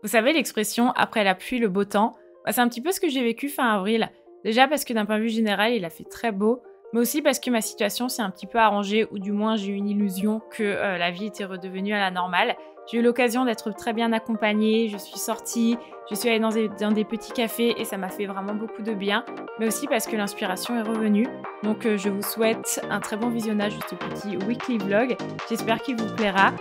Vous savez l'expression «après la pluie, le beau temps», c'est un petit peu ce que j'ai vécu fin avril. Déjà parce que d'un point de vue général, il a fait très beau, mais aussi parce que ma situation s'est un petit peu arrangée, ou du moins j'ai eu une illusion que la vie était redevenue à la normale. J'ai eu l'occasion d'être très bien accompagnée, je suis sortie, je suis allée dans des petits cafés et ça m'a fait vraiment beaucoup de bien, mais aussi parce que l'inspiration est revenue. Donc je vous souhaite un très bon visionnage de ce petit weekly vlog, j'espère qu'il vous plaira.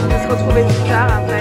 On va se retrouver plus tard après.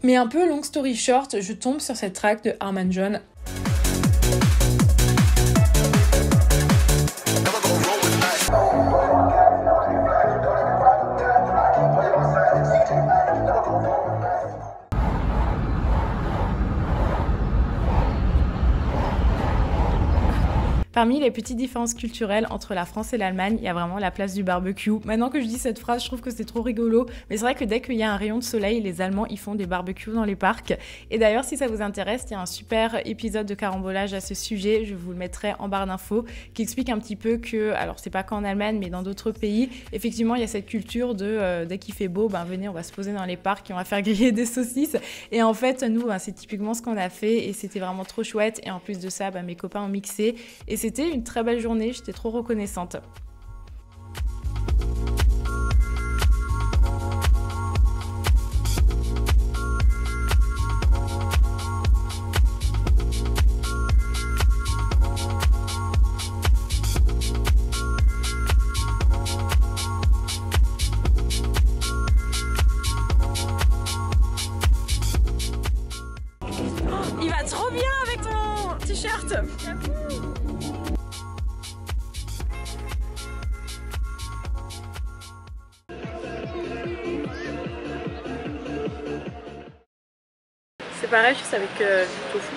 Mais un peu long story short, je tombe sur cette track de Arman John. Parmi les petites différences culturelles entre la France et l'Allemagne, il y a vraiment la place du barbecue. Maintenant que je dis cette phrase, je trouve que c'est trop rigolo, mais c'est vrai que dès qu'il y a un rayon de soleil, les Allemands ils font des barbecues dans les parcs. Et d'ailleurs, si ça vous intéresse, il y a un super épisode de Carambolage à ce sujet, je vous le mettrai en barre d'infos, qui explique un petit peu que, alors c'est pas qu'en Allemagne, mais dans d'autres pays, effectivement, il y a cette culture de dès qu'il fait beau, venez, on va se poser dans les parcs et on va faire griller des saucisses. Et en fait, nous, c'est typiquement ce qu'on a fait et c'était vraiment trop chouette. Et en plus de ça, mes copains ont mixé et c'était une très belle journée, j'étais trop reconnaissante. Il va trop bien avec ton t-shirt. C'est pareil, juste avec du tofu.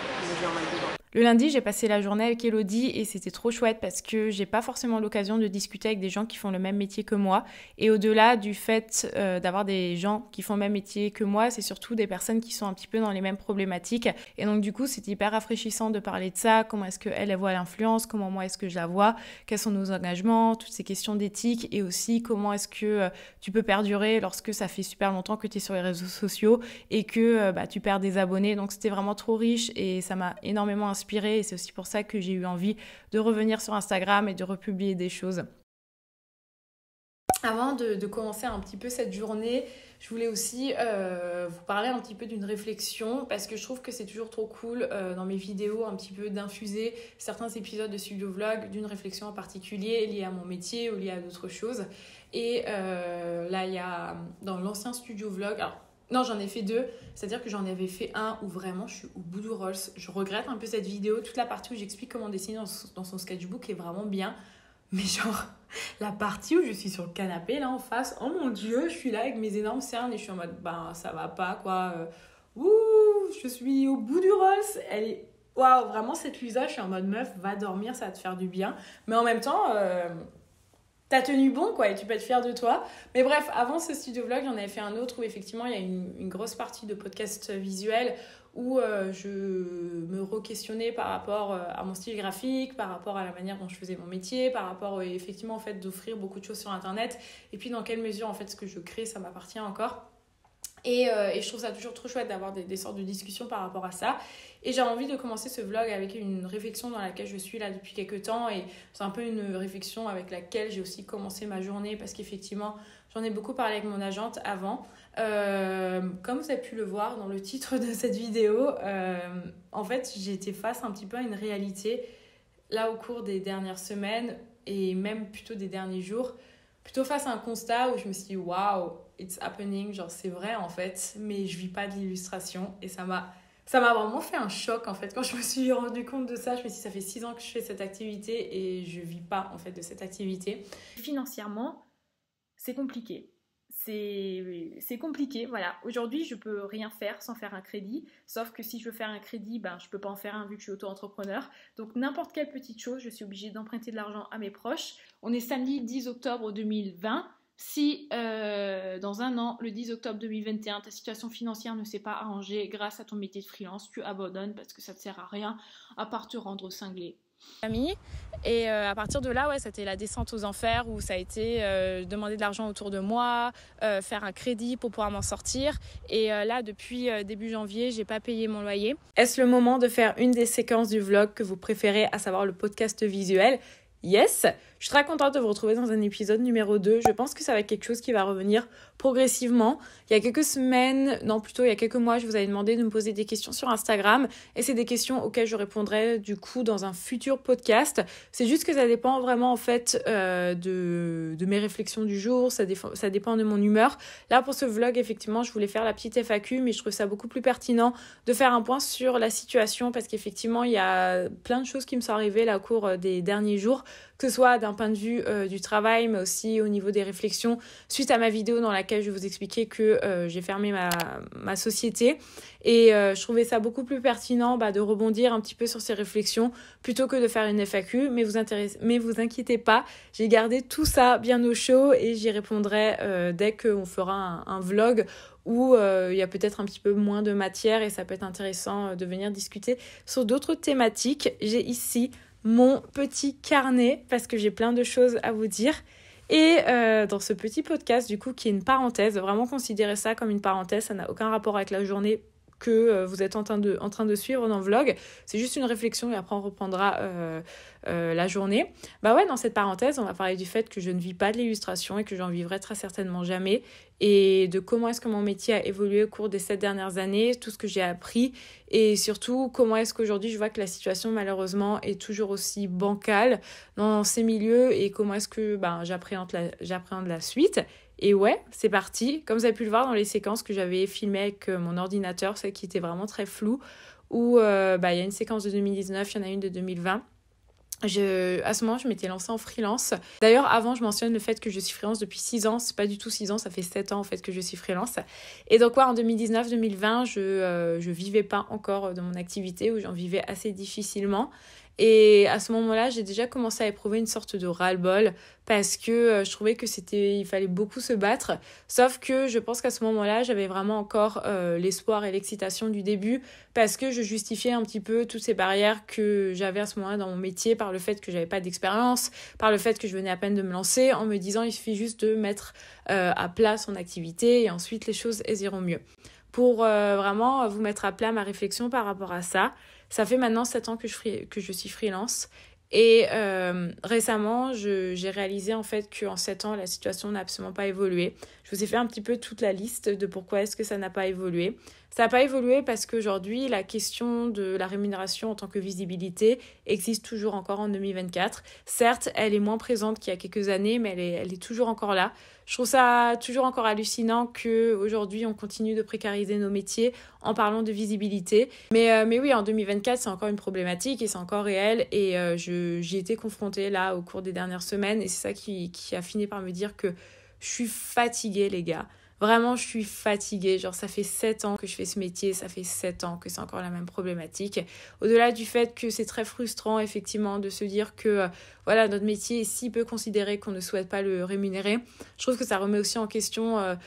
Le lundi, j'ai passé la journée avec Elodie et c'était trop chouette parce que j'ai pas forcément l'occasion de discuter avec des gens qui font le même métier que moi. Et au-delà du fait d'avoir des gens qui font le même métier que moi, c'est surtout des personnes qui sont un petit peu dans les mêmes problématiques. Et donc du coup, c'était hyper rafraîchissant de parler de ça, comment est-ce qu'elle voit l'influence, comment moi est-ce que je la vois, quels sont nos engagements, toutes ces questions d'éthique et aussi comment est-ce que tu peux perdurer lorsque ça fait super longtemps que tu es sur les réseaux sociaux et que tu perds des abonnés. Donc c'était vraiment trop riche et ça m'a énormément inspiré. Et c'est aussi pour ça que j'ai eu envie de revenir sur Instagram et de republier des choses. Avant de commencer un petit peu cette journée, je voulais aussi vous parler un petit peu d'une réflexion parce que je trouve que c'est toujours trop cool dans mes vidéos un petit peu d'infuser certains épisodes de studio vlog d'une réflexion en particulier liée à mon métier ou liée à d'autres choses. Et là, il y a dans l'ancien studio vlog, alors non, j'en ai fait 2, c'est-à-dire que j'en avais fait un où vraiment je suis au bout du Rolls. Je regrette un peu cette vidéo, toute la partie où j'explique comment dessiner dans son sketchbook est vraiment bien. Mais genre, la partie où je suis sur le canapé, là en face, oh mon Dieu, je suis là avec mes énormes cernes et je suis en mode, ben ça va pas quoi. Ouh, je suis au bout du Rolls. Elle est, waouh, vraiment cette Luisa, je suis en mode meuf, va dormir, ça va te faire du bien. Mais en même temps, t'as tenu bon quoi et tu peux être fière de toi. Mais bref, avant ce studio vlog, j'en avais fait un autre où effectivement il y a une grosse partie de podcast visuel où je me re-questionnais par rapport à mon style graphique, par rapport à la manière dont je faisais mon métier, par rapport effectivement en fait d'offrir beaucoup de choses sur internet et puis dans quelle mesure en fait ce que je crée ça m'appartient encore. Et je trouve ça toujours trop chouette d'avoir des sortes de discussions par rapport à ça. Et j'ai envie de commencer ce vlog avec une réflexion dans laquelle je suis là depuis quelques temps. Et c'est un peu une réflexion avec laquelle j'ai aussi commencé ma journée parce qu'effectivement, j'en ai beaucoup parlé avec mon agente avant. Comme vous avez pu le voir dans le titre de cette vidéo, en fait, j'ai été face un petit peu à une réalité là au cours des dernières semaines et même plutôt des derniers jours. Plutôt face à un constat où je me suis dit, waouh, it's happening, genre c'est vrai en fait, mais je vis pas de l'illustration et ça m'a vraiment fait un choc en fait. Quand je me suis rendu compte de ça, je me suis dit, ça fait 6 ans que je fais cette activité et je vis pas en fait de cette activité. Financièrement, c'est compliqué. C'est compliqué, voilà. Aujourd'hui, je peux rien faire sans faire un crédit, sauf que si je veux faire un crédit, ben, je peux pas en faire un vu que je suis auto-entrepreneur. Donc n'importe quelle petite chose, je suis obligée d'emprunter de l'argent à mes proches. On est samedi 10 octobre 2020. Si dans un an, le 10 octobre 2021, ta situation financière ne s'est pas arrangée grâce à ton métier de freelance, tu abandonnes parce que ça ne te sert à rien à part te rendre cinglé. Et à partir de là, ouais, c'était la descente aux enfers où ça a été demander de l'argent autour de moi, faire un crédit pour pouvoir m'en sortir. Et là, depuis début janvier, j'ai pas payé mon loyer. Est-ce le moment de faire une des séquences du vlog que vous préférez, à savoir le podcast visuel ? Yes, je suis très contente de vous retrouver dans un épisode numéro 2. Je pense que ça va être quelque chose qui va revenir progressivement. Il y a quelques semaines, non plutôt il y a quelques mois, je vous avais demandé de me poser des questions sur Instagram et c'est des questions auxquelles je répondrai du coup dans un futur podcast. C'est juste que ça dépend vraiment en fait de mes réflexions du jour, ça dépend de mon humeur. Là pour ce vlog, effectivement, je voulais faire la petite FAQ mais je trouve ça beaucoup plus pertinent de faire un point sur la situation parce qu'effectivement il y a plein de choses qui me sont arrivées là au cours des derniers jours, que ce soit d'un point de vue du travail, mais aussi au niveau des réflexions, suite à ma vidéo dans laquelle je vous expliquais que j'ai fermé ma société. Et je trouvais ça beaucoup plus pertinent de rebondir un petit peu sur ces réflexions plutôt que de faire une FAQ. Mais vous inquiétez pas, j'ai gardé tout ça bien au chaud et j'y répondrai dès qu'on fera un vlog où il y a peut-être un petit peu moins de matière et ça peut être intéressant de venir discuter sur d'autres thématiques. J'ai ici mon petit carnet parce que j'ai plein de choses à vous dire. Et dans ce petit podcast, du coup, qui est une parenthèse, vraiment considérez ça comme une parenthèse, ça n'a aucun rapport avec la journée que vous êtes en train de suivre dans le vlog. C'est juste une réflexion et après on reprendra la journée. Dans cette parenthèse, on va parler du fait que je ne vis pas de l'illustration et que j'en vivrai très certainement jamais et de comment est-ce que mon métier a évolué au cours des 7 dernières années, tout ce que j'ai appris et surtout comment est-ce qu'aujourd'hui je vois que la situation malheureusement est toujours aussi bancale dans ces milieux et comment est-ce que j'appréhende la suite. Et ouais, c'est parti. Comme vous avez pu le voir dans les séquences que j'avais filmées avec mon ordinateur, celle qui était vraiment très floue, où il y a une séquence de 2019, il y en a une de 2020. À ce moment, je m'étais lancée en freelance. D'ailleurs, avant, je mentionne le fait que je suis freelance depuis 6 ans. C'est pas du tout 6 ans, ça fait 7 ans en fait que je suis freelance. Et donc, en 2019-2020, je vivais pas encore de mon activité ou j'en vivais assez difficilement. Et à ce moment-là, j'ai déjà commencé à éprouver une sorte de ras-le-bol parce que je trouvais que il fallait beaucoup se battre. Sauf que je pense qu'à ce moment-là, j'avais vraiment encore l'espoir et l'excitation du début parce que je justifiais un petit peu toutes ces barrières que j'avais à ce moment-là dans mon métier par le fait que j'avais pas d'expérience, par le fait que je venais à peine de me lancer en me disant il suffit juste de mettre à plat son activité et ensuite les choses elles iront mieux. Pour vraiment vous mettre à plat ma réflexion par rapport à ça, ça fait maintenant 7 ans que je suis freelance Et récemment, j'ai réalisé en fait qu'en 7 ans, la situation n'a absolument pas évolué. Je vous ai fait un petit peu toute la liste de pourquoi est-ce que ça n'a pas évolué. Ça n'a pas évolué parce qu'aujourd'hui, la question de la rémunération en tant que visibilité existe toujours encore en 2024. Certes, elle est moins présente qu'il y a quelques années, mais elle est toujours encore là. Je trouve ça toujours encore hallucinant qu'aujourd'hui, on continue de précariser nos métiers en parlant de visibilité. Mais oui, en 2024, c'est encore une problématique et c'est encore réel. Et j'y ai été confrontée là au cours des dernières semaines. Et c'est ça qui a fini par me dire que je suis fatiguée, les gars. Vraiment, je suis fatiguée. Genre, ça fait 7 ans que je fais ce métier. Ça fait 7 ans que c'est encore la même problématique. Au-delà du fait que c'est très frustrant, effectivement, de se dire que voilà, notre métier est si peu considéré qu'on ne souhaite pas le rémunérer. Je trouve que ça remet aussi en question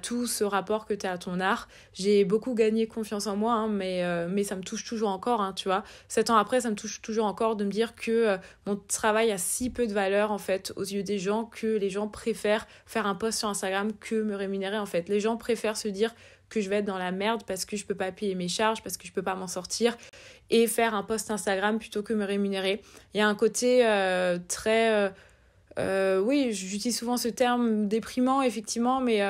tout ce rapport que tu as à ton art. J'ai beaucoup gagné confiance en moi, hein, mais ça me touche toujours encore, hein, tu vois. 7 ans après, ça me touche toujours encore de me dire que mon travail a si peu de valeur, en fait, aux yeux des gens, que les gens préfèrent faire un post sur Instagram que me rémunérer, en fait. Les gens préfèrent se dire que je vais être dans la merde parce que je peux pas payer mes charges, parce que je peux pas m'en sortir, et faire un post Instagram plutôt que me rémunérer. Il y a un côté très... oui, j'utilise souvent ce terme déprimant, effectivement, mais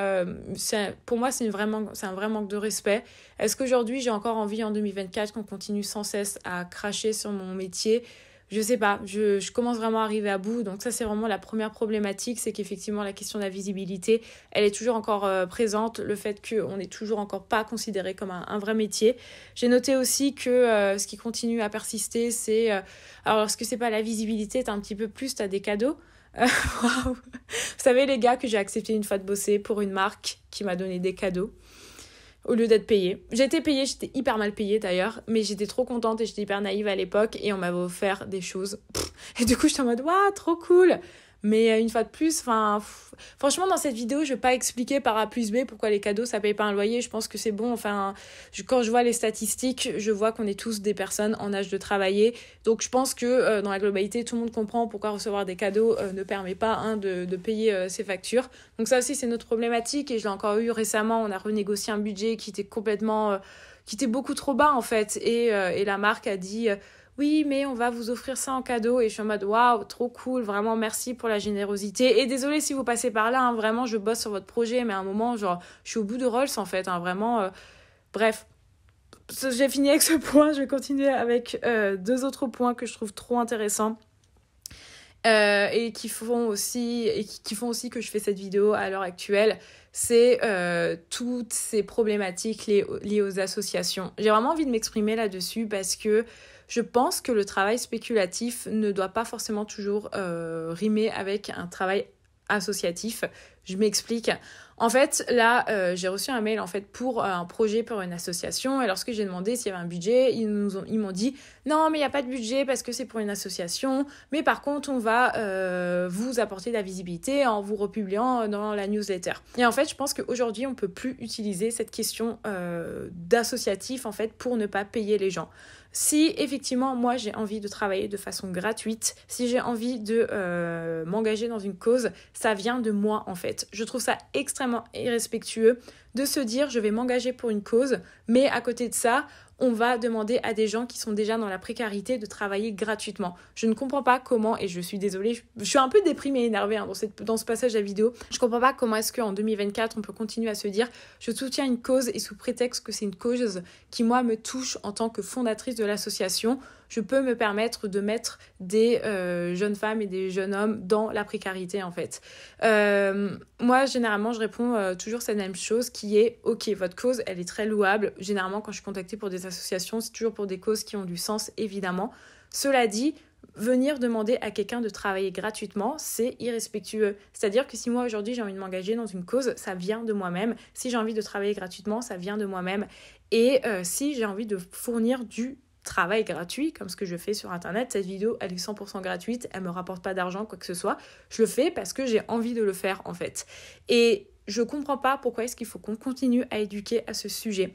pour moi, c'est un vrai manque de respect. Est-ce qu'aujourd'hui, j'ai encore envie, en 2024, qu'on continue sans cesse à cracher sur mon métier ? Je sais pas, je commence vraiment à arriver à bout. Donc ça, c'est vraiment la première problématique, c'est qu'effectivement, la question de la visibilité, elle est toujours encore présente. Le fait qu'on n'est toujours encore pas considéré comme un vrai métier. J'ai noté aussi que ce qui continue à persister, c'est... alors, lorsque c'est pas la visibilité, t'as un petit peu plus, t'as des cadeaux. Wow. Vous savez, les gars, que j'ai accepté une fois de bosser pour une marque qui m'a donné des cadeaux au lieu d'être payée. J'ai été payée, j'étais hyper mal payée d'ailleurs, mais j'étais trop contente et j'étais hyper naïve à l'époque et on m'avait offert des choses. Et du coup, j'étais en mode, waouh, trop cool. Mais une fois de plus, franchement, dans cette vidéo, je vais pas expliquer par A plus B pourquoi les cadeaux, ça paye pas un loyer. Je pense que c'est bon. Quand je vois les statistiques, je vois qu'on est tous des personnes en âge de travailler. Donc, je pense que dans la globalité, tout le monde comprend pourquoi recevoir des cadeaux ne permet pas de payer ses factures. Donc, ça aussi, c'est notre problématique. Et je l'ai encore eu récemment. On a renégocié un budget qui était qui était beaucoup trop bas, en fait. Et la marque a dit... oui, mais on va vous offrir ça en cadeau. Et je suis en mode, waouh, trop cool, vraiment merci pour la générosité. Et désolé si vous passez par là, hein, vraiment, je bosse sur votre projet, mais à un moment, genre, je suis au bout de Rolls, en fait, hein, vraiment. Bref, j'ai fini avec ce point, je vais continuer avec 2 autres points que je trouve trop intéressants. Et qui font aussi que je fais cette vidéo à l'heure actuelle, c'est toutes ces problématiques liées aux associations. J'ai vraiment envie de m'exprimer là-dessus parce que je pense que le travail spéculatif ne doit pas forcément toujours rimer avec un travail associatif. Je m'explique. En fait, là, j'ai reçu un mail en fait pour un projet pour une association et lorsque j'ai demandé s'il y avait un budget, ils m'ont dit non, mais il n'y a pas de budget parce que c'est pour une association, mais par contre, on va vous apporter de la visibilité en vous republiant dans la newsletter. Et en fait, je pense qu'aujourd'hui, on ne peut plus utiliser cette question d'associatif en fait pour ne pas payer les gens. Si effectivement moi j'ai envie de travailler de façon gratuite, si j'ai envie de m'engager dans une cause, ça vient de moi en fait. Je trouve ça extrêmement irrespectueux de se dire je vais m'engager pour une cause, mais à côté de ça, on va demander à des gens qui sont déjà dans la précarité de travailler gratuitement. Je ne comprends pas comment, et je suis désolée, je suis un peu déprimée et énervée dans ce passage à vidéo. Je comprends pas comment est-ce qu'en 2024, on peut continuer à se dire je soutiens une cause et sous prétexte que c'est une cause qui, moi, me touche en tant que fondatrice de l'association, je peux me permettre de mettre des jeunes femmes et des jeunes hommes dans la précarité, en fait. Moi, généralement, je réponds toujours cette même chose qui est « Ok, votre cause, elle est très louable. » Généralement, quand je suis contactée pour des associations, c'est toujours pour des causes qui ont du sens, évidemment. Cela dit, venir demander à quelqu'un de travailler gratuitement, c'est irrespectueux. C'est-à-dire que si moi, aujourd'hui, j'ai envie de m'engager dans une cause, ça vient de moi-même. Si j'ai envie de travailler gratuitement, ça vient de moi-même. Et si j'ai envie de fournir du travail gratuit, comme ce que je fais sur Internet, cette vidéo, elle est 100% gratuite, elle me rapporte pas d'argent, quoi que ce soit. Je le fais parce que j'ai envie de le faire, en fait. Et je comprends pas pourquoi est-ce qu'il faut qu'on continue à éduquer à ce sujet.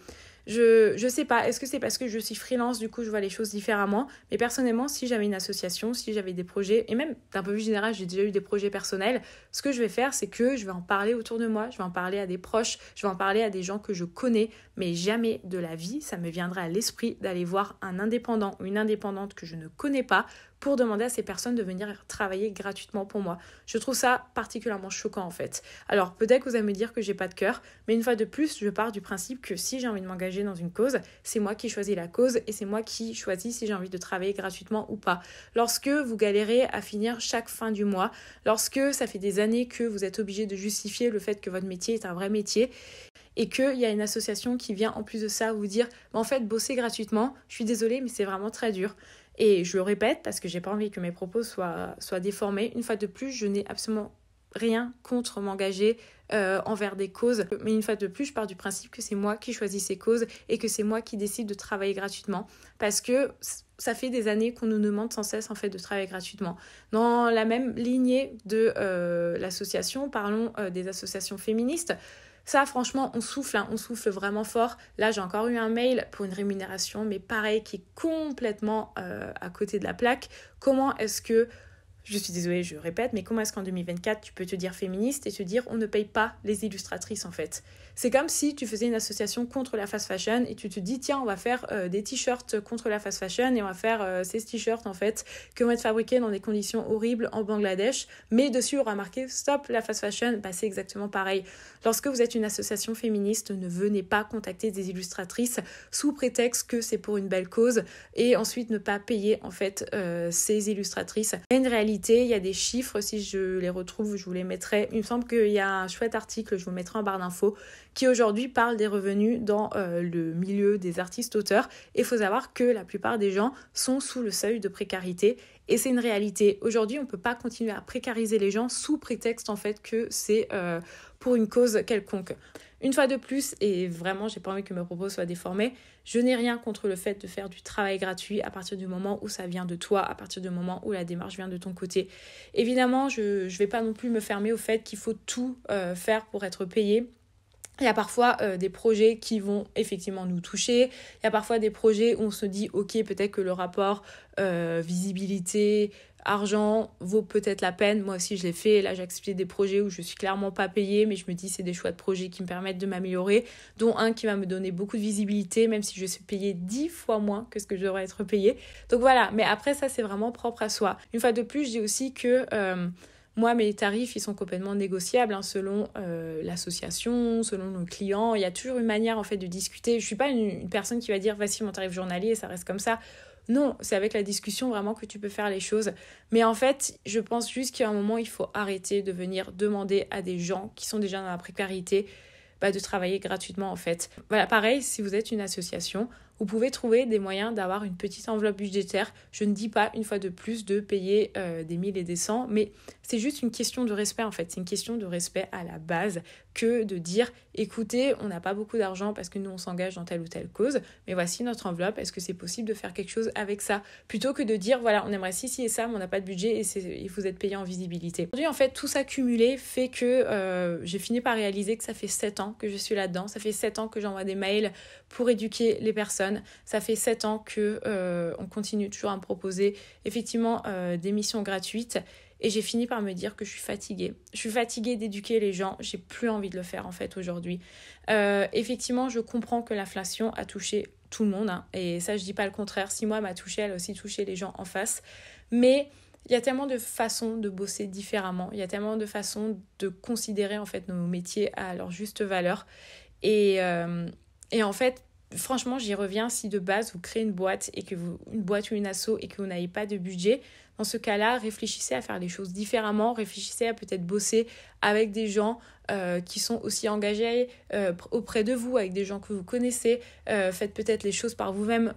Je sais pas, est-ce que c'est parce que je suis freelance, du coup je vois les choses différemment, mais personnellement, si j'avais une association, si j'avais des projets, et même d'un point de vue général, j'ai déjà eu des projets personnels, ce que je vais faire, c'est que je vais en parler autour de moi, je vais en parler à des proches, je vais en parler à des gens que je connais, mais jamais de la vie, ça me viendrait à l'esprit d'aller voir un indépendant ou une indépendante que je ne connais pas pour demander à ces personnes de venir travailler gratuitement pour moi. Je trouve ça particulièrement choquant en fait. Alors peut-être que vous allez me dire que j'ai pas de cœur, mais une fois de plus, je pars du principe que si j'ai envie de m'engager dans une cause, c'est moi qui choisis la cause et c'est moi qui choisis si j'ai envie de travailler gratuitement ou pas. Lorsque vous galérez à finir chaque fin du mois, lorsque ça fait des années que vous êtes obligé de justifier le fait que votre métier est un vrai métier, et qu'il y a une association qui vient en plus de ça vous dire en fait bosser gratuitement, je suis désolée mais c'est vraiment très dur. Et je le répète parce que j'ai pas envie que mes propos soient déformés. Une fois de plus, je n'ai absolument rien contre m'engager envers des causes. Mais une fois de plus, je pars du principe que c'est moi qui choisis ces causes et que c'est moi qui décide de travailler gratuitement. Parce que ça fait des années qu'on nous demande sans cesse en fait de travailler gratuitement. Dans la même lignée de l'association, parlons des associations féministes. Ça, franchement, on souffle vraiment fort. Là, j'ai encore eu un mail pour une rémunération, mais pareil, qui est complètement à côté de la plaque. Comment est-ce que, je suis désolée, je répète, mais comment est-ce qu'en 2024, tu peux te dire féministe et te dire on ne paye pas les illustratrices, en fait? C'est comme si tu faisais une association contre la fast fashion et tu te dis tiens, on va faire des t-shirts contre la fast fashion et on va faire ces t-shirts, en fait, qui vont être fabriqués dans des conditions horribles en Bangladesh, mais dessus, on aura marqué stop la fast fashion. Bah, c'est exactement pareil. Lorsque vous êtes une association féministe, ne venez pas contacter des illustratrices sous prétexte que c'est pour une belle cause et ensuite ne pas payer en fait ces illustratrices. Il y a une réalité, il y a des chiffres, si je les retrouve, je vous les mettrai. Il me semble qu'il y a un chouette article, je vous mettrai en barre d'infos, qui aujourd'hui parle des revenus dans le milieu des artistes-auteurs. Et il faut savoir que la plupart des gens sont sous le seuil de précarité. Et c'est une réalité. Aujourd'hui, on ne peut pas continuer à précariser les gens sous prétexte en fait que c'est pour une cause quelconque. Une fois de plus, et vraiment, j'ai pas envie que mes propos soient déformés, je n'ai rien contre le fait de faire du travail gratuit à partir du moment où ça vient de toi, à partir du moment où la démarche vient de ton côté. Évidemment, je vais pas non plus me fermer au fait qu'il faut tout faire pour être payé. Il y a parfois des projets qui vont effectivement nous toucher. Il y a parfois des projets où on se dit ok, peut-être que le rapport visibilité, argent vaut peut-être la peine. Moi aussi je l'ai fait. Là j'ai accepté des projets où je suis clairement pas payée, mais je me dis c'est des choix de projets qui me permettent de m'améliorer, dont un qui va me donner beaucoup de visibilité, même si je suis payée 10 fois moins que ce que je devrais être payée. Donc voilà, mais après ça c'est vraiment propre à soi. Une fois de plus, je dis aussi que moi, mes tarifs, ils sont complètement négociables selon l'association, selon nos clients. Il y a toujours une manière en fait de discuter. Je suis pas une personne qui va dire voici mon tarif journalier et ça reste comme ça. Non, c'est avec la discussion vraiment que tu peux faire les choses. Mais en fait, je pense juste qu'à un moment, il faut arrêter de venir demander à des gens qui sont déjà dans la précarité de travailler gratuitement en fait. Voilà, pareil, si vous êtes une association, vous pouvez trouver des moyens d'avoir une petite enveloppe budgétaire. Je ne dis pas une fois de plus de payer des 1000 et des 100, mais c'est juste une question de respect en fait. C'est une question de respect à la base que de dire écoutez, on n'a pas beaucoup d'argent parce que nous on s'engage dans telle ou telle cause, mais voici notre enveloppe, est-ce que c'est possible de faire quelque chose avec ça? Plutôt que de dire voilà, on aimerait ci et ça, mais on n'a pas de budget et vous êtes payé en visibilité. Aujourd'hui en fait, tout ça cumulé fait que j'ai fini par réaliser que ça fait 7 ans que je suis là-dedans, ça fait 7 ans que j'envoie des mails pour éduquer les personnes, ça fait 7 ans que on continue toujours à me proposer effectivement des missions gratuites. Et j'ai fini par me dire que je suis fatiguée. Je suis fatiguée d'éduquer les gens. J'ai plus envie de le faire en fait aujourd'hui. Effectivement, je comprends que l'inflation a touché tout le monde. Et ça, je dis pas le contraire. Si moi, elle m'a touchée, elle a aussi touché les gens en face. Mais il y a tellement de façons de bosser différemment. Il y a tellement de façons de considérer en fait nos métiers à leur juste valeur. Et en fait, franchement, j'y reviens. Si de base, vous créez une boîte une boîte ou une asso et que vous n'avez pas de budget, dans ce cas-là, réfléchissez à faire les choses différemment, réfléchissez à peut-être bosser avec des gens qui sont aussi engagés auprès de vous, avec des gens que vous connaissez. Faites peut-être les choses par vous-même.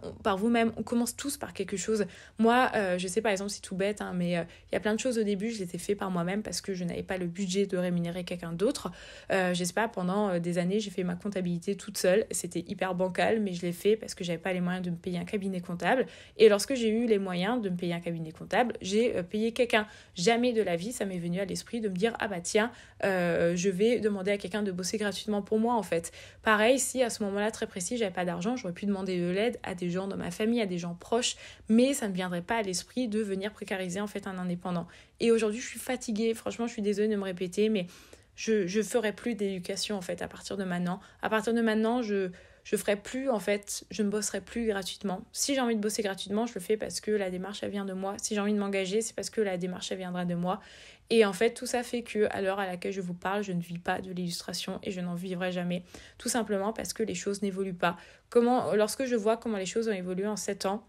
On commence tous par quelque chose. Moi, je sais par exemple, c'est tout bête, mais il y a plein de choses au début, je les ai fait par moi-même parce que je n'avais pas le budget de rémunérer quelqu'un d'autre. Je sais pas, pendant des années, j'ai fait ma comptabilité toute seule. C'était hyper bancal, mais je l'ai fait parce que j'avais pas les moyens de me payer un cabinet comptable. Et lorsque j'ai eu les moyens de me payer un cabinet comptable, j'ai payé quelqu'un. Jamais de la vie, ça m'est venu à l'esprit de me dire ah bah tiens, je vais demander à quelqu'un de bosser gratuitement pour moi en fait. Pareil, si à ce moment-là très précis, j'avais pas d'argent, j'aurais pu demander de l'aide à des gens dans ma famille, à des gens proches, mais ça ne viendrait pas à l'esprit de venir précariser en fait un indépendant. Et aujourd'hui, je suis fatiguée, franchement, je suis désolée de me répéter, mais je ferai plus d'éducation en fait à partir de maintenant. À partir de maintenant, je je ferai plus, en fait, je ne bosserai plus gratuitement. Si j'ai envie de bosser gratuitement, je le fais parce que la démarche, elle vient de moi. Si j'ai envie de m'engager, c'est parce que la démarche, elle viendra de moi. Et en fait, tout ça fait que à l'heure à laquelle je vous parle, je ne vis pas de l'illustration et je n'en vivrai jamais. Tout simplement parce que les choses n'évoluent pas. Lorsque je vois comment les choses ont évolué en 7 ans,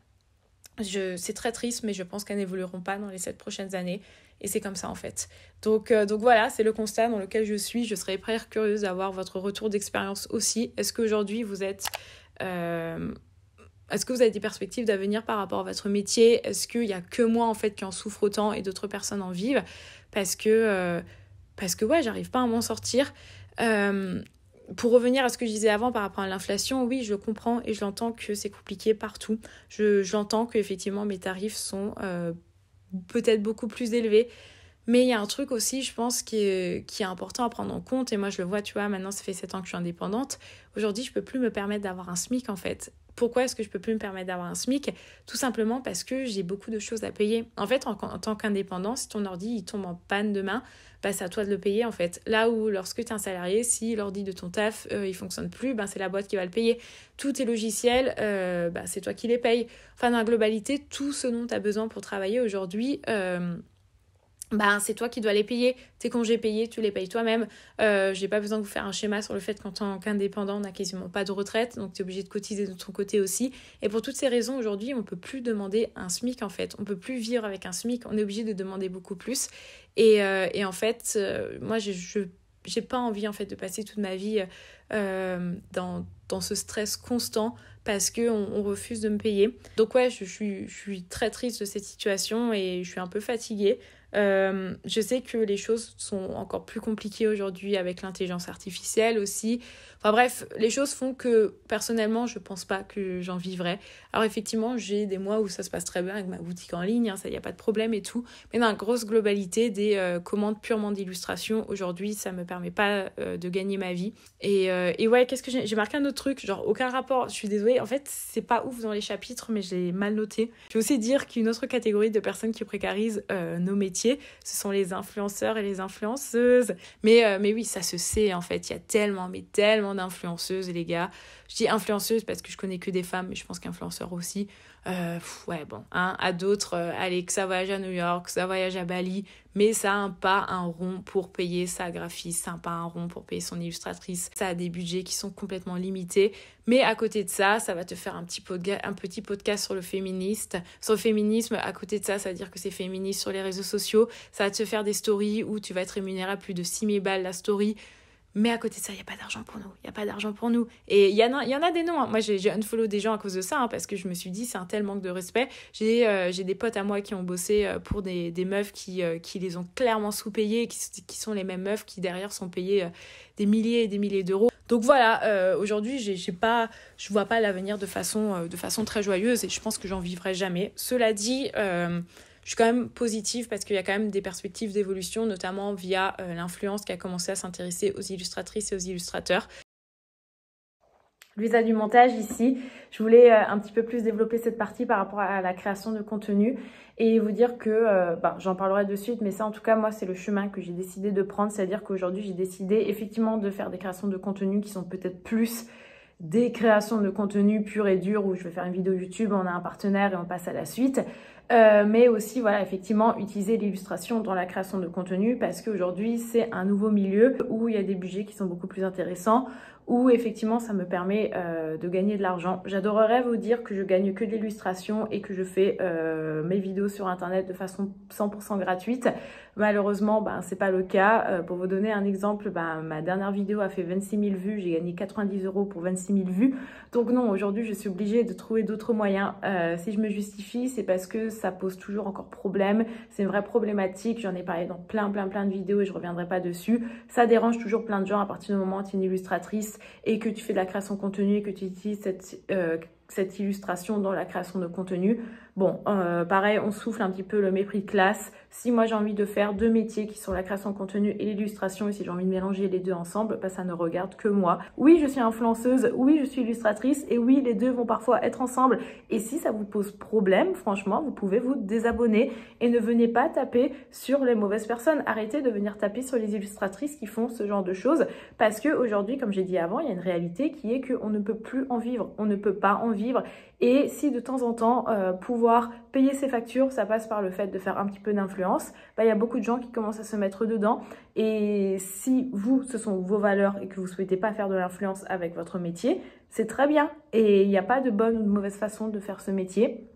c'est très triste, mais je pense qu'elles n'évolueront pas dans les 7 prochaines années. Et c'est comme ça en fait. Donc voilà, c'est le constat dans lequel je suis. Je serais très curieuse d'avoir votre retour d'expérience aussi. Est-ce qu'aujourd'hui vous êtes... Est-ce que vous avez des perspectives d'avenir par rapport à votre métier? Est-ce qu'il n'y a que moi en fait qui en souffre autant et d'autres personnes en vivent? Parce que ouais, j'arrive pas à m'en sortir. Pour revenir à ce que je disais avant par rapport à l'inflation, oui, je comprends et je l'entends que c'est compliqué partout. J'entends qu'effectivement mes tarifs sont peut-être beaucoup plus élevés. Mais il y a un truc aussi, je pense, qui est important à prendre en compte. Et moi, je le vois, tu vois, maintenant, ça fait 7 ans que je suis indépendante. Aujourd'hui, je peux plus me permettre d'avoir un SMIC, en fait. Pourquoi est-ce que je peux plus me permettre d'avoir un SMIC? Tout simplement parce que j'ai beaucoup de choses à payer. En fait, en tant qu'indépendant, si ton ordi il tombe en panne demain, bah, c'est à toi de le payer, en fait. Là où, lorsque tu es un salarié, si l'ordi de ton taf, il fonctionne plus, bah, c'est la boîte qui va le payer. Tous tes logiciels, bah, c'est toi qui les payes. Enfin, dans la globalité, tout ce dont tu as besoin pour travailler aujourd'hui... bah, c'est toi qui dois les payer. Tes congés payés, tu les payes toi-même. J'ai pas besoin de vous faire un schéma sur le fait qu'en tant qu'indépendant, on n'a quasiment pas de retraite, donc tu es obligé de cotiser de ton côté aussi. Et pour toutes ces raisons, aujourd'hui, on peut plus demander un SMIC en fait. On peut plus vivre avec un SMIC, on est obligé de demander beaucoup plus. Et en fait, moi, j'ai pas envie en fait de passer toute ma vie dans ce stress constant parce qu'on refuse de me payer. Donc ouais, je suis très triste de cette situation et je suis un peu fatiguée. Je sais que les choses sont encore plus compliquées aujourd'hui avec l'intelligence artificielle aussi. Enfin bref, les choses font que personnellement, je pense pas que j'en vivrai. Alors effectivement, j'ai des mois où ça se passe très bien avec ma boutique en ligne, hein, ça y a pas de problème et tout. Mais dans la grosse globalité des commandes purement d'illustration, aujourd'hui, ça me permet pas de gagner ma vie. Et ouais, qu'est-ce que j'ai marqué un autre truc, genre aucun rapport. Je suis désolée, en fait, c'est pas ouf dans les chapitres, mais j'ai mal noté. Je vais aussi dire qu'une autre catégorie de personnes qui précarisent nos métiers, ce sont les influenceurs et les influenceuses. Mais oui, ça se sait en fait. Il y a tellement d'influenceuses, les gars. Je dis influenceuses parce que je connais que des femmes, mais je pense qu'influenceurs aussi. Ouais, bon, hein, à d'autres, allez, que ça voyage à New York, que ça voyage à Bali, mais ça n'a pas un rond pour payer sa graphiste, ça n'a pas un rond pour payer son illustratrice. Ça a des budgets qui sont complètement limités. Mais à côté de ça, ça va te faire un petit podcast sur le féminisme. À côté de ça, ça veut dire que c'est féministe sur les réseaux sociaux. Ça va te faire des stories où tu vas être rémunéré à plus de 6 000 balles la story. Mais à côté de ça, il n'y a pas d'argent pour nous. Il n'y a pas d'argent pour nous. Et il y en a des noms. Hein. Moi, j'ai unfollow des gens à cause de ça, hein, parce que je me suis dit, c'est un tel manque de respect. J'ai des potes à moi qui ont bossé pour des meufs qui les ont clairement sous-payées, qui sont les mêmes meufs qui, derrière, sont payées des milliers et des milliers d'euros. Donc voilà, aujourd'hui, je vois pas l'avenir de façon très joyeuse et je pense que j'en vivrai jamais. Cela dit... je suis quand même positive parce qu'il y a quand même des perspectives d'évolution, notamment via l'influence qui a commencé à s'intéresser aux illustratrices et aux illustrateurs. Luisa du montage ici. Je voulais un petit peu plus développer cette partie par rapport à la création de contenu et vous dire que, j'en parlerai de suite, mais ça en tout cas, moi, c'est le chemin que j'ai décidé de prendre. C'est-à-dire qu'aujourd'hui, j'ai décidé effectivement de faire des créations de contenu qui sont peut-être plus des créations de contenu pur et dur où je vais faire une vidéo YouTube, on a un partenaire et on passe à la suite. Mais aussi, voilà, effectivement, utiliser l'illustration dans la création de contenu parce qu'aujourd'hui, c'est un nouveau milieu où il y a des budgets qui sont beaucoup plus intéressants, où effectivement, ça me permet de gagner de l'argent. J'adorerais vous dire que je gagne que de l'illustration et que je fais mes vidéos sur Internet de façon 100% gratuite. Malheureusement, c'est pas le cas. Pour vous donner un exemple, ma dernière vidéo a fait 26 000 vues. J'ai gagné 90 € pour 26 000 vues. Donc non, aujourd'hui, je suis obligée de trouver d'autres moyens. Si je me justifie, c'est parce que ça pose toujours encore problème. C'est une vraie problématique. J'en ai parlé dans plein de vidéos et je reviendrai pas dessus. Ça dérange toujours plein de gens à partir du moment où tu es une illustratrice et que tu fais de la création de contenu et que tu utilises cette illustration dans la création de contenu. Bon, pareil, on souffle un petit peu le mépris de classe. Si moi j'ai envie de faire deux métiers qui sont la création de contenu et l'illustration, et si j'ai envie de mélanger les deux ensemble, bah, ça ne regarde que moi. Oui, je suis influenceuse, oui, je suis illustratrice, et oui, les deux vont parfois être ensemble. Et si ça vous pose problème, franchement, vous pouvez vous désabonner et ne venez pas taper sur les mauvaises personnes. Arrêtez de venir taper sur les illustratrices qui font ce genre de choses, parce qu'aujourd'hui, comme j'ai dit avant, il y a une réalité qui est qu'on ne peut plus en vivre, on ne peut pas en vivre. Et si de temps en temps, pouvoir payer ses factures, ça passe par le fait de faire un petit peu d'influence, bah, il y a beaucoup de gens qui commencent à se mettre dedans. Et si vous, ce sont vos valeurs et que vous ne souhaitez pas faire de l'influence avec votre métier, c'est très bien. Et il n'y a pas de bonne ou de mauvaise façon de faire ce métier.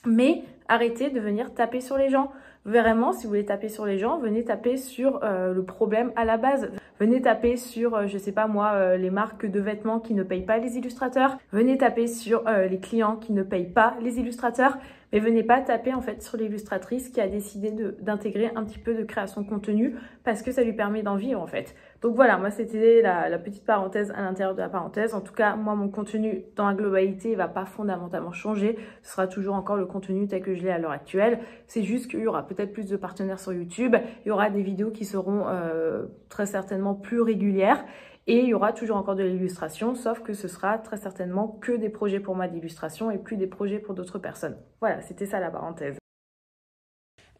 Mais arrêtez de venir taper sur les gens. Vraiment, si vous voulez taper sur les gens, venez taper sur le problème à la base. Venez taper sur, je sais pas moi, les marques de vêtements qui ne payent pas les illustrateurs. Venez taper sur les clients qui ne payent pas les illustrateurs. Mais venez pas taper en fait sur l'illustratrice qui a décidé d'intégrer un petit peu de création de contenu parce que ça lui permet d'en vivre en fait. Donc voilà, moi c'était la petite parenthèse à l'intérieur de la parenthèse. En tout cas, moi mon contenu dans la globalité ne va pas fondamentalement changer. Ce sera toujours encore le contenu tel que je l'ai à l'heure actuelle. C'est juste qu'il y aura peut-être plus de partenaires sur YouTube. Il y aura des vidéos qui seront très certainement plus régulières. Et il y aura toujours encore de l'illustration, sauf que ce sera très certainement que des projets pour moi d'illustration et plus des projets pour d'autres personnes. Voilà, c'était ça la parenthèse.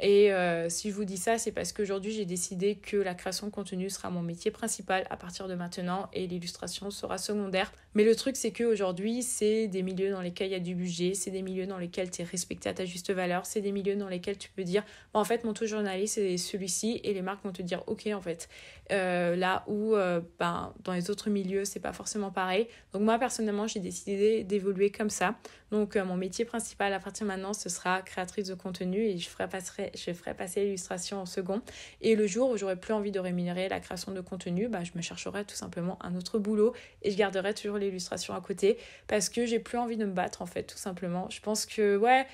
Et si je vous dis ça, c'est parce qu'aujourd'hui, j'ai décidé que la création de contenu sera mon métier principal à partir de maintenant et l'illustration sera secondaire. Mais le truc, c'est qu'aujourd'hui, c'est des milieux dans lesquels il y a du budget, c'est des milieux dans lesquels tu es respecté à ta juste valeur, c'est des milieux dans lesquels tu peux dire « En fait, mon taux journaliste, c'est celui-ci » et les marques vont te dire « Ok, en fait. » Là où dans les autres milieux, c'est pas forcément pareil. Donc moi, personnellement, j'ai décidé d'évoluer comme ça. Donc mon métier principal à partir de maintenant, ce sera créatrice de contenu et je ferai passer l'illustration en second. Et le jour où j'aurai plus envie de rémunérer la création de contenu, je me chercherai tout simplement un autre boulot et je garderai toujours l'illustration à côté parce que j'ai plus envie de me battre en fait, tout simplement. Je pense que ouais,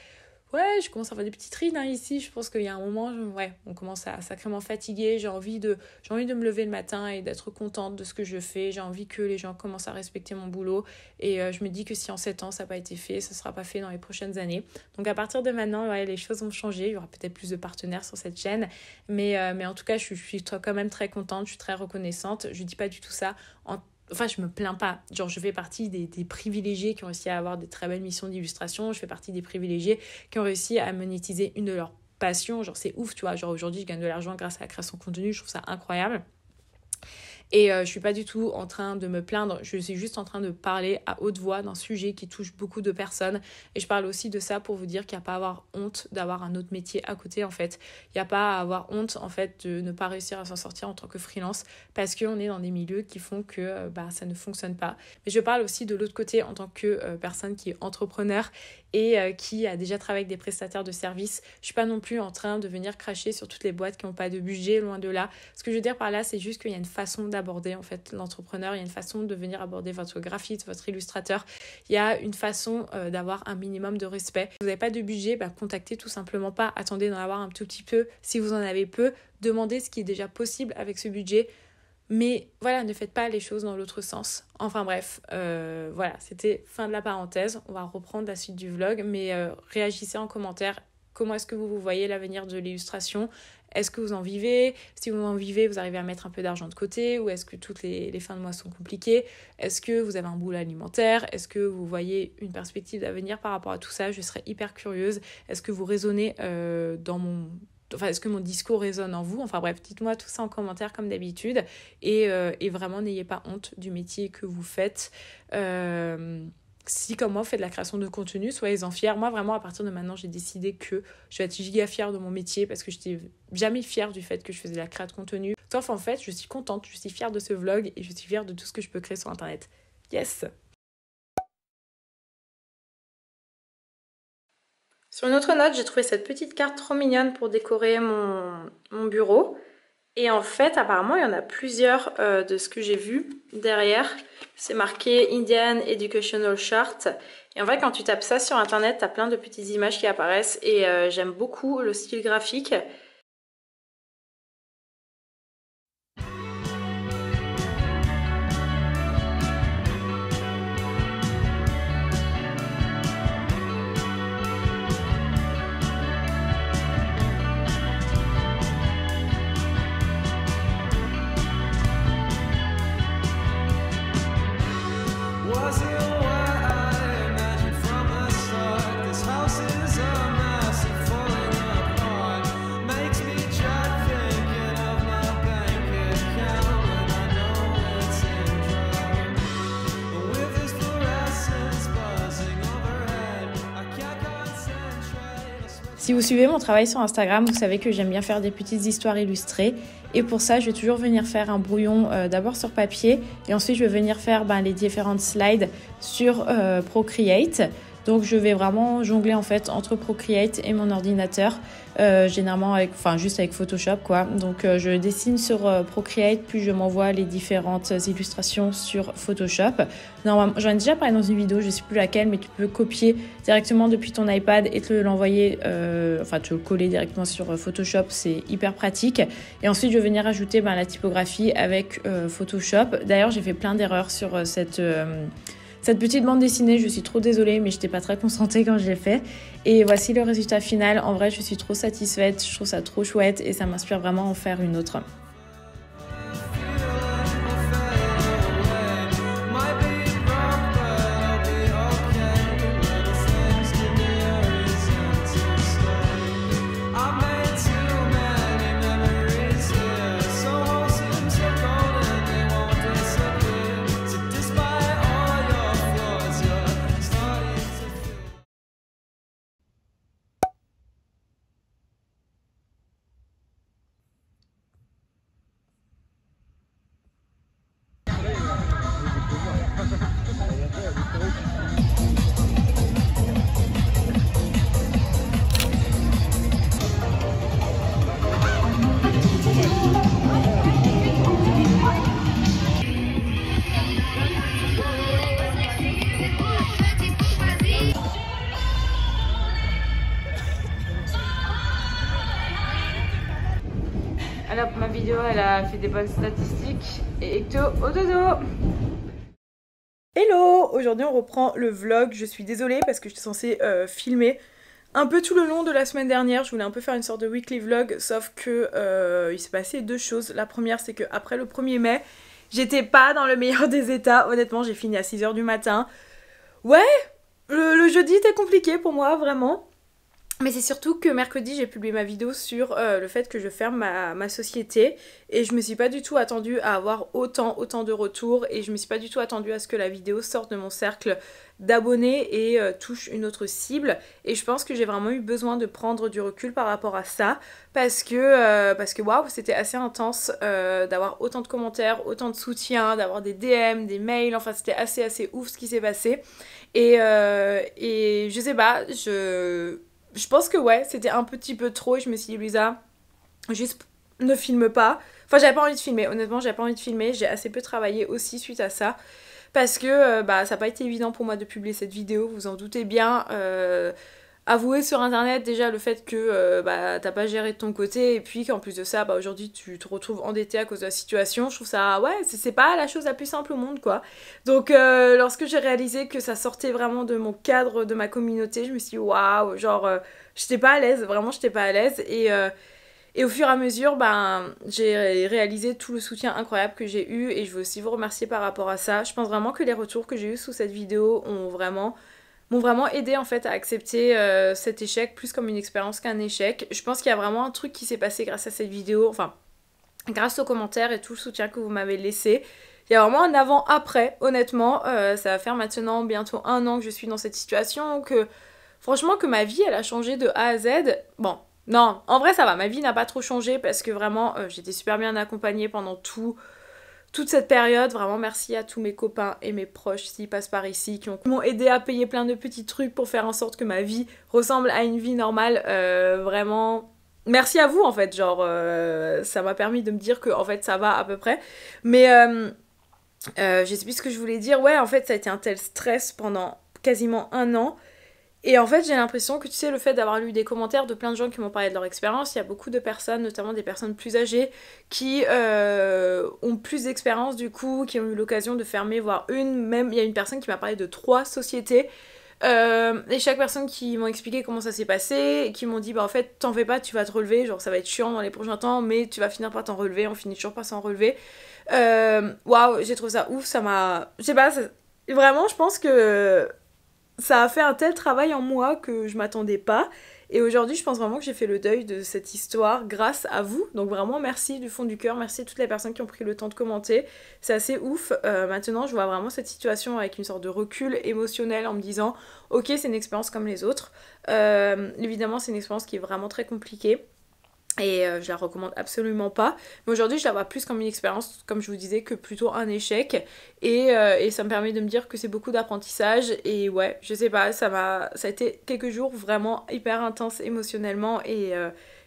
je commence à avoir des petites rides ici. Je pense qu'il y a un moment, on commence à sacrément fatiguer. J'ai envie de me lever le matin et d'être contente de ce que je fais. J'ai envie que les gens commencent à respecter mon boulot. Et je me dis que si en 7 ans, ça n'a pas été fait, ça ne sera pas fait dans les prochaines années. Donc à partir de maintenant, les choses vont changer. Il y aura peut-être plus de partenaires sur cette chaîne. Mais en tout cas, je suis quand même très contente. Je suis très reconnaissante. Je ne dis pas du tout ça Enfin, je me plains pas. Genre, je fais partie des privilégiés qui ont réussi à avoir des très belles missions d'illustration. Je fais partie des privilégiés qui ont réussi à monétiser une de leurs passions. Genre, c'est ouf, tu vois. Genre, aujourd'hui, je gagne de l'argent grâce à la création de contenu. Je trouve ça incroyable. Et je suis pas du tout en train de me plaindre, je suis juste en train de parler à haute voix d'un sujet qui touche beaucoup de personnes. Et je parle aussi de ça pour vous dire qu'il n'y a pas à avoir honte d'avoir un autre métier à côté en fait. Il n'y a pas à avoir honte en fait de ne pas réussir à s'en sortir en tant que freelance parce qu'on est dans des milieux qui font que ça ne fonctionne pas. Mais je parle aussi de l'autre côté en tant que personne qui est entrepreneur et qui a déjà travaillé avec des prestataires de services. Je suis pas non plus en train de venir cracher sur toutes les boîtes qui n'ont pas de budget, loin de là. Ce que je veux dire par là, c'est juste qu'il y a une façon d'aborder en fait l'entrepreneur, il y a une façon de venir aborder votre graphiste, votre illustrateur, il y a une façon d'avoir un minimum de respect. Si vous n'avez pas de budget, contactez tout simplement pas, attendez d'en avoir un tout petit peu. Si vous en avez peu, demandez ce qui est déjà possible avec ce budget. Mais voilà, ne faites pas les choses dans l'autre sens. Enfin bref, voilà, c'était fin de la parenthèse. On va reprendre la suite du vlog, mais réagissez en commentaire. Comment est-ce que vous voyez l'avenir de l'illustration ? Est-ce que vous en vivez ? Si vous en vivez, vous arrivez à mettre un peu d'argent de côté ? Ou est-ce que toutes les fins de mois sont compliquées ? Est-ce que vous avez un boulot alimentaire ? Est-ce que vous voyez une perspective d'avenir par rapport à tout ça ? Je serais hyper curieuse. Est-ce que vous raisonnez est-ce que mon discours résonne en vous ? Enfin bref, dites-moi tout ça en commentaire comme d'habitude. Et vraiment, n'ayez pas honte du métier que vous faites. Si comme moi vous faites de la création de contenu, soyez-en fiers. Moi vraiment à partir de maintenant j'ai décidé que je vais être giga fière de mon métier parce que je n'étais jamais fière du fait que je faisais de la création de contenu. Sauf en fait je suis contente, je suis fière de ce vlog et je suis fière de tout ce que je peux créer sur internet. Yes! Sur une autre note, j'ai trouvé cette petite carte trop mignonne pour décorer mon bureau. Et en fait, apparemment, il y en a plusieurs de ce que j'ai vu derrière. C'est marqué Indian Educational Chart. Et en fait, quand tu tapes ça sur internet, tu as plein de petites images qui apparaissent. Et j'aime beaucoup le style graphique. Si vous suivez mon travail sur Instagram, vous savez que j'aime bien faire des petites histoires illustrées. Et pour ça, je vais toujours venir faire un brouillon d'abord sur papier et ensuite je vais venir faire les différentes slides sur Procreate. Donc je vais vraiment jongler en fait entre Procreate et mon ordinateur, généralement juste avec Photoshop quoi. Donc je dessine sur Procreate puis je m'envoie les différentes illustrations sur Photoshop. Normalement, j'en ai déjà parlé dans une vidéo, je ne sais plus laquelle, mais tu peux copier directement depuis ton iPad et te l'envoyer, te le coller directement sur Photoshop, c'est hyper pratique. Et ensuite je vais venir ajouter la typographie avec Photoshop. D'ailleurs j'ai fait plein d'erreurs sur cette petite bande dessinée, je suis trop désolée, mais je n'étais pas très concentrée quand je l'ai fait. Et voici le résultat final. En vrai, je suis trop satisfaite, je trouve ça trop chouette et ça m'inspire vraiment à en faire une autre. Alors ma vidéo elle a fait des bonnes statistiques et Ecto au dodo. Hello, aujourd'hui on reprend le vlog. Je suis désolée parce que j'étais censée filmer un peu tout le long de la semaine dernière. Je voulais un peu faire une sorte de weekly vlog, sauf que il s'est passé deux choses. La première c'est que après le 1er mai, j'étais pas dans le meilleur des états. Honnêtement j'ai fini à 6 h du matin. Ouais, le jeudi était compliqué pour moi vraiment. Mais c'est surtout que mercredi j'ai publié ma vidéo sur le fait que je ferme ma société et je me suis pas du tout attendue à avoir autant de retours et je me suis pas du tout attendue à ce que la vidéo sorte de mon cercle d'abonnés et touche une autre cible, et je pense que j'ai vraiment eu besoin de prendre du recul par rapport à ça parce que waouh, c'était assez intense d'avoir autant de commentaires, autant de soutien, d'avoir des DM, des mails, enfin c'était assez ouf ce qui s'est passé et je sais pas, je pense que ouais, c'était un petit peu trop et je me suis dit Luisa, juste ne filme pas. Enfin j'avais pas envie de filmer, honnêtement j'avais pas envie de filmer, j'ai assez peu travaillé aussi suite à ça. Parce que ça n'a pas été évident pour moi de publier cette vidéo, vous en doutez bien. Avouer sur internet déjà le fait que t'as pas géré de ton côté et puis qu'en plus de ça aujourd'hui tu te retrouves endetté à cause de la situation, je trouve ça ouais c'est pas la chose la plus simple au monde quoi. Donc lorsque j'ai réalisé que ça sortait vraiment de mon cadre, de ma communauté, je me suis dit waouh, genre j'étais pas à l'aise, vraiment j'étais pas à l'aise et au fur et à mesure, j'ai réalisé tout le soutien incroyable que j'ai eu et je veux aussi vous remercier par rapport à ça. Je pense vraiment que les retours que j'ai eu sous cette vidéo m'ont vraiment aidé en fait à accepter cet échec plus comme une expérience qu'un échec. Je pense qu'il y a vraiment un truc qui s'est passé grâce à cette vidéo, enfin grâce aux commentaires et tout le soutien que vous m'avez laissé. Il y a vraiment un avant-après, honnêtement. Ça va faire maintenant bientôt 1 an que je suis dans cette situation, que franchement que ma vie elle a changé de A à Z. Bon, non, en vrai ça va, ma vie n'a pas trop changé parce que vraiment j'étais super bien accompagnée pendant toute cette période. Vraiment merci à tous mes copains et mes proches s'ils passent par ici, qui m'ont aidé à payer plein de petits trucs pour faire en sorte que ma vie ressemble à une vie normale. Vraiment merci à vous en fait, genre ça m'a permis de me dire que en fait ça va à peu près. Mais je sais plus ce que je voulais dire. Ouais en fait ça a été un tel stress pendant quasiment 1 an. Et en fait j'ai l'impression que tu sais, le fait d'avoir lu des commentaires de plein de gens qui m'ont parlé de leur expérience, il y a beaucoup de personnes, notamment des personnes plus âgées, qui ont plus d'expérience du coup, qui ont eu l'occasion de fermer, voire même il y a une personne qui m'a parlé de 3 sociétés. Et chaque personne qui m'ont expliqué comment ça s'est passé, et qui m'ont dit en fait t'en fais pas, tu vas te relever, genre ça va être chiant dans les prochains temps, mais tu vas finir par t'en relever, on finit toujours par s'en relever. Waouh, j'ai trouvé ça ouf, ça m'a... Je sais pas, vraiment je pense que... ça a fait un tel travail en moi que je m'attendais pas. Et aujourd'hui, je pense vraiment que j'ai fait le deuil de cette histoire grâce à vous. Donc vraiment, merci du fond du cœur. Merci à toutes les personnes qui ont pris le temps de commenter. C'est assez ouf. Maintenant, je vois vraiment cette situation avec une sorte de recul émotionnel en me disant « Ok, c'est une expérience comme les autres. » Évidemment, c'est une expérience qui est vraiment très compliquée. Et je la recommande absolument pas. Mais aujourd'hui, je la vois plus comme une expérience, comme je vous disais, que plutôt un échec. Et ça me permet de me dire que c'est beaucoup d'apprentissage. Et ouais, je sais pas, ça a été quelques jours vraiment hyper intenses émotionnellement. Et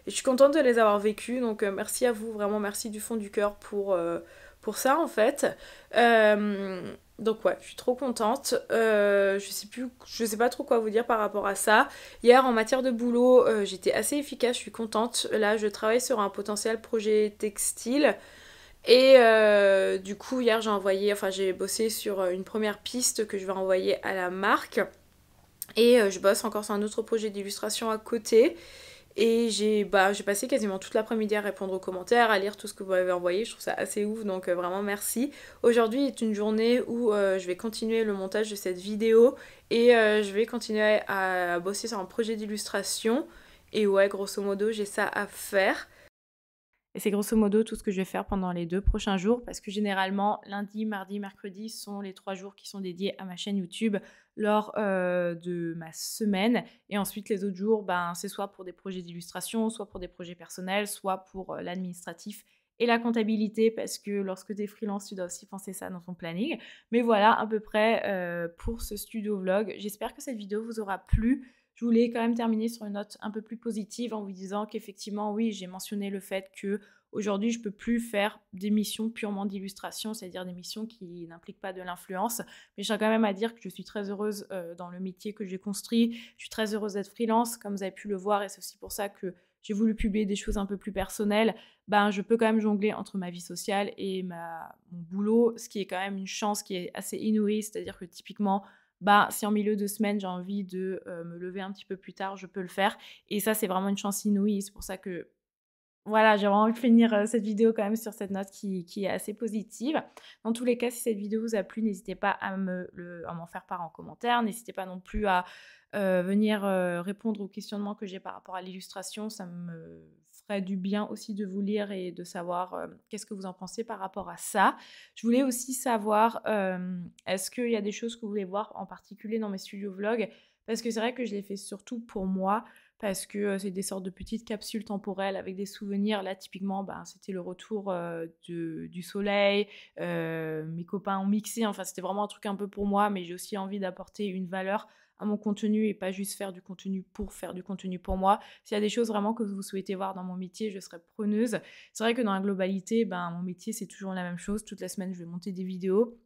je suis contente de les avoir vécus. Donc merci à vous, vraiment merci du fond du cœur pour ça en fait. Donc ouais, je suis trop contente. Je sais pas trop quoi vous dire par rapport à ça. Hier, en matière de boulot, j'étais assez efficace, je suis contente. Là, je travaille sur un potentiel projet textile. Et du coup, hier, j'ai bossé sur une première piste que je vais envoyer à la marque. Et je bosse encore sur un autre projet d'illustration à côté. Et j'ai passé quasiment toute l'après-midi à répondre aux commentaires, à lire tout ce que vous m'avez envoyé. Je trouve ça assez ouf, donc vraiment merci. Aujourd'hui est une journée où je vais continuer le montage de cette vidéo et je vais continuer à bosser sur un projet d'illustration. Et ouais, grosso modo, j'ai ça à faire. Et c'est grosso modo tout ce que je vais faire pendant les 2 prochains jours parce que généralement, lundi, mardi, mercredi sont les 3 jours qui sont dédiés à ma chaîne YouTube lors de ma semaine. Et ensuite, les autres jours, c'est soit pour des projets d'illustration, soit pour des projets personnels, soit pour l'administratif et la comptabilité parce que lorsque tu es freelance, tu dois aussi penser ça dans ton planning. Mais voilà à peu près pour ce studio vlog. J'espère que cette vidéo vous aura plu. Je voulais quand même terminer sur une note un peu plus positive en vous disant qu'effectivement, oui, j'ai mentionné le fait que aujourd'hui, je peux plus faire des missions purement d'illustration, c'est-à-dire des missions qui n'impliquent pas de l'influence. Mais je tiens quand même à dire que je suis très heureuse dans le métier que j'ai construit. Je suis très heureuse d'être freelance, comme vous avez pu le voir, et c'est aussi pour ça que j'ai voulu publier des choses un peu plus personnelles. Je peux quand même jongler entre ma vie sociale et mon boulot, ce qui est quand même une chance qui est assez inouïe, c'est-à-dire que typiquement, si en milieu de semaine, j'ai envie de me lever un petit peu plus tard, je peux le faire. Et ça, c'est vraiment une chance inouïe. C'est pour ça que, voilà, j'ai vraiment envie de finir cette vidéo quand même sur cette note qui est assez positive. Dans tous les cas, si cette vidéo vous a plu, n'hésitez pas à m'en faire part en commentaire. N'hésitez pas non plus à venir répondre aux questionnements que j'ai par rapport à l'illustration. Ça me ferait du bien aussi de vous lire et de savoir qu'est-ce que vous en pensez par rapport à ça. Je voulais aussi savoir, est-ce qu'il y a des choses que vous voulez voir en particulier dans mes studios vlogs? Parce que c'est vrai que je les fais surtout pour moi, parce que c'est des sortes de petites capsules temporelles avec des souvenirs. Là, typiquement, c'était le retour du soleil. Mes copains ont mixé. Enfin, c'était vraiment un truc un peu pour moi, mais j'ai aussi envie d'apporter une valeur à mon contenu et pas juste faire du contenu pour faire du contenu pour moi. S'il y a des choses vraiment que vous souhaitez voir dans mon métier, je serai preneuse. C'est vrai que dans la globalité, mon métier, c'est toujours la même chose. Toutes les semaines, je vais monter des vidéos.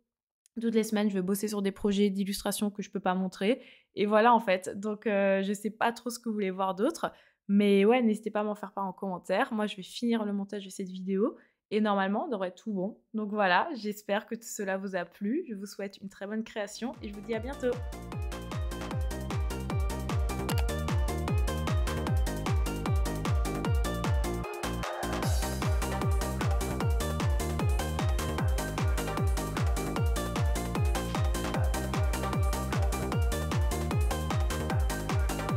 Toutes les semaines, je vais bosser sur des projets d'illustration que je peux pas montrer. Et voilà, en fait. Donc, je sais pas trop ce que vous voulez voir d'autre. Mais ouais, n'hésitez pas à m'en faire part en commentaire. Moi, je vais finir le montage de cette vidéo. Et normalement, on devrait être tout bon. Donc voilà, j'espère que tout cela vous a plu. Je vous souhaite une très bonne création et je vous dis à bientôt.